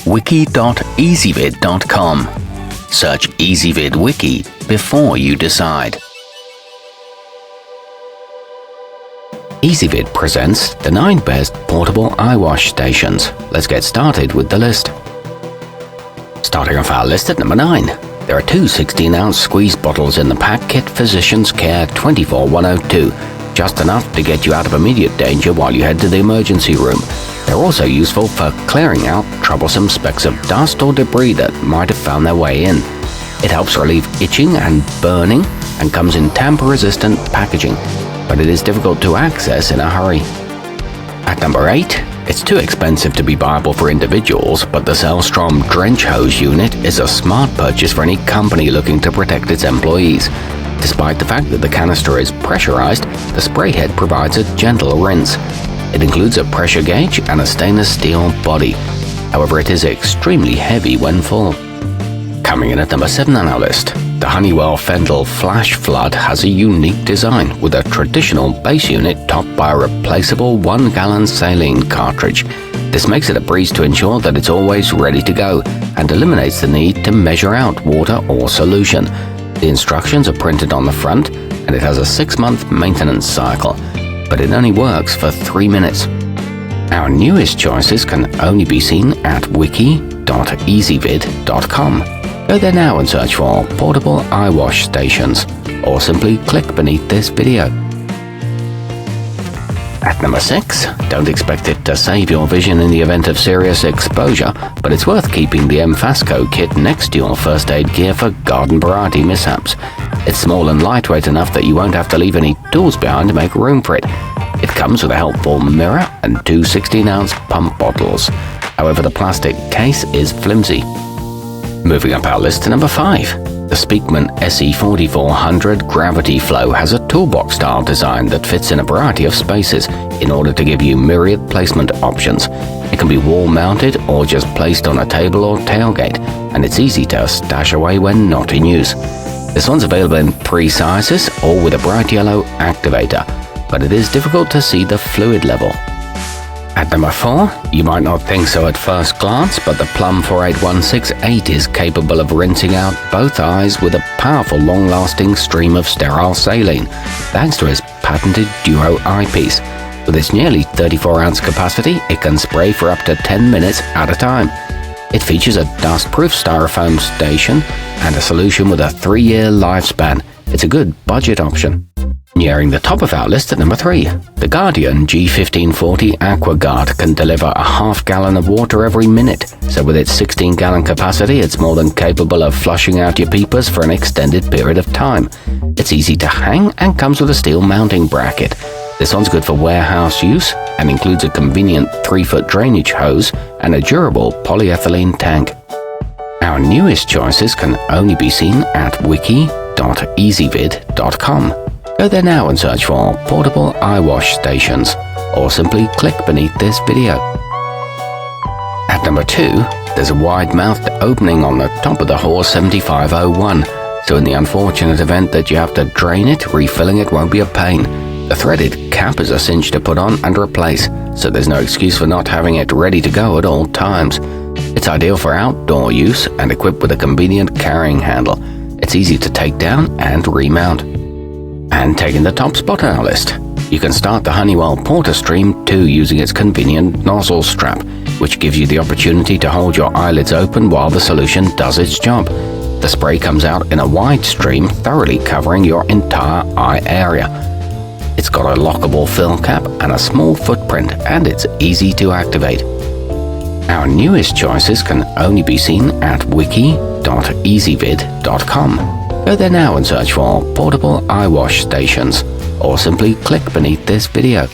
wiki.ezvid.com. Search Ezvid Wiki before you decide. Ezvid presents the 9 best portable eyewash stations. Let's get started with the list. Starting off our list at number 9. There are two 16-ounce squeeze bottles in the pac-kit Physicanscare 24102, just enough to get you out of immediate danger while you head to the emergency room. They're also useful for clearing out troublesome specks of dust or debris that might have found their way in. It helps relieve itching and burning and comes in tamper-resistant packaging, but it is difficult to access in a hurry. At number 8, it's too expensive to be viable for individuals, but the sellstrom drench hose unit is a smart purchase for any company looking to protect its employees. Despite the fact that the canister is pressurized, the spray head provides a gentle rinse. It includes a pressure gauge and a stainless steel body. However, it is extremely heavy when full. Coming in at number 7 on our list, the Honeywell Fendall Flash Flood has a unique design with a traditional base unit topped by a replaceable 1-gallon saline cartridge. This makes it a breeze to ensure that it's always ready to go and eliminates the need to measure out water or solution. The instructions are printed on the front and it has a 6-month maintenance cycle, but it only works for 3 minutes. Our newest choices can only be seen at wiki.ezvid.com. Go there now and search for portable eyewash stations, or simply click beneath this video. At number 6, don't expect it to save your vision in the event of serious exposure, but it's worth keeping the mfasco kit next to your first aid gear for garden variety mishaps. It's small and lightweight enough that you won't have to leave any tools behind to make room for it. It comes with a helpful mirror and two 16-ounce pump bottles. However, the plastic case is flimsy. Moving up our list to number 5. The Speakman SE4400 gravityflo has a toolbox-style design that fits in a variety of spaces in order to give you myriad placement options. It can be wall-mounted or just placed on a table or tailgate, and it's easy to stash away when not in use. This one's available in 3 sizes or with a bright yellow activator, but it is difficult to see the fluid level. At number 4, you might not think so at first glance, but the Plum 48168 is capable of rinsing out both eyes with a powerful long-lasting stream of sterile saline, thanks to its patented Duo eyepiece. With its nearly 34-ounce capacity, it can spray for up to 10 minutes at a time. It features a dust-proof styrofoam station and a solution with a 3-year lifespan. It's a good budget option. Nearing the top of our list at number 3, the Guardian G1540 AquaGuard can deliver a half-gallon of water every minute, so with its 16-gallon capacity, it's more than capable of flushing out your peepers for an extended period of time. It's easy to hang and comes with a steel mounting bracket. This one's good for warehouse use and includes a convenient 3-foot drainage hose and a durable polyethylene tank. Our newest choices can only be seen at wiki.ezvid.com. Go there now and search for portable eyewash stations, or simply click beneath this video. At number 2, there's a wide-mouthed opening on the top of the haws 7501, so in the unfortunate event that you have to drain it, refilling it won't be a pain. The threaded cap is a cinch to put on and replace, so there's no excuse for not having it ready to go at all times. It's ideal for outdoor use and equipped with a convenient carrying handle. It's easy to take down and remount. And taking the top spot on our list, you can start the Honeywell Porta Stream 2 using its convenient nozzle strap, which gives you the opportunity to hold your eyelids open while the solution does its job. The spray comes out in a wide stream, thoroughly covering your entire eye area. It's got a lockable fill cap and a small footprint, and it's easy to activate. Our newest choices can only be seen at wiki.ezvid.com. Go there now and search for portable eyewash stations, or simply click beneath this video.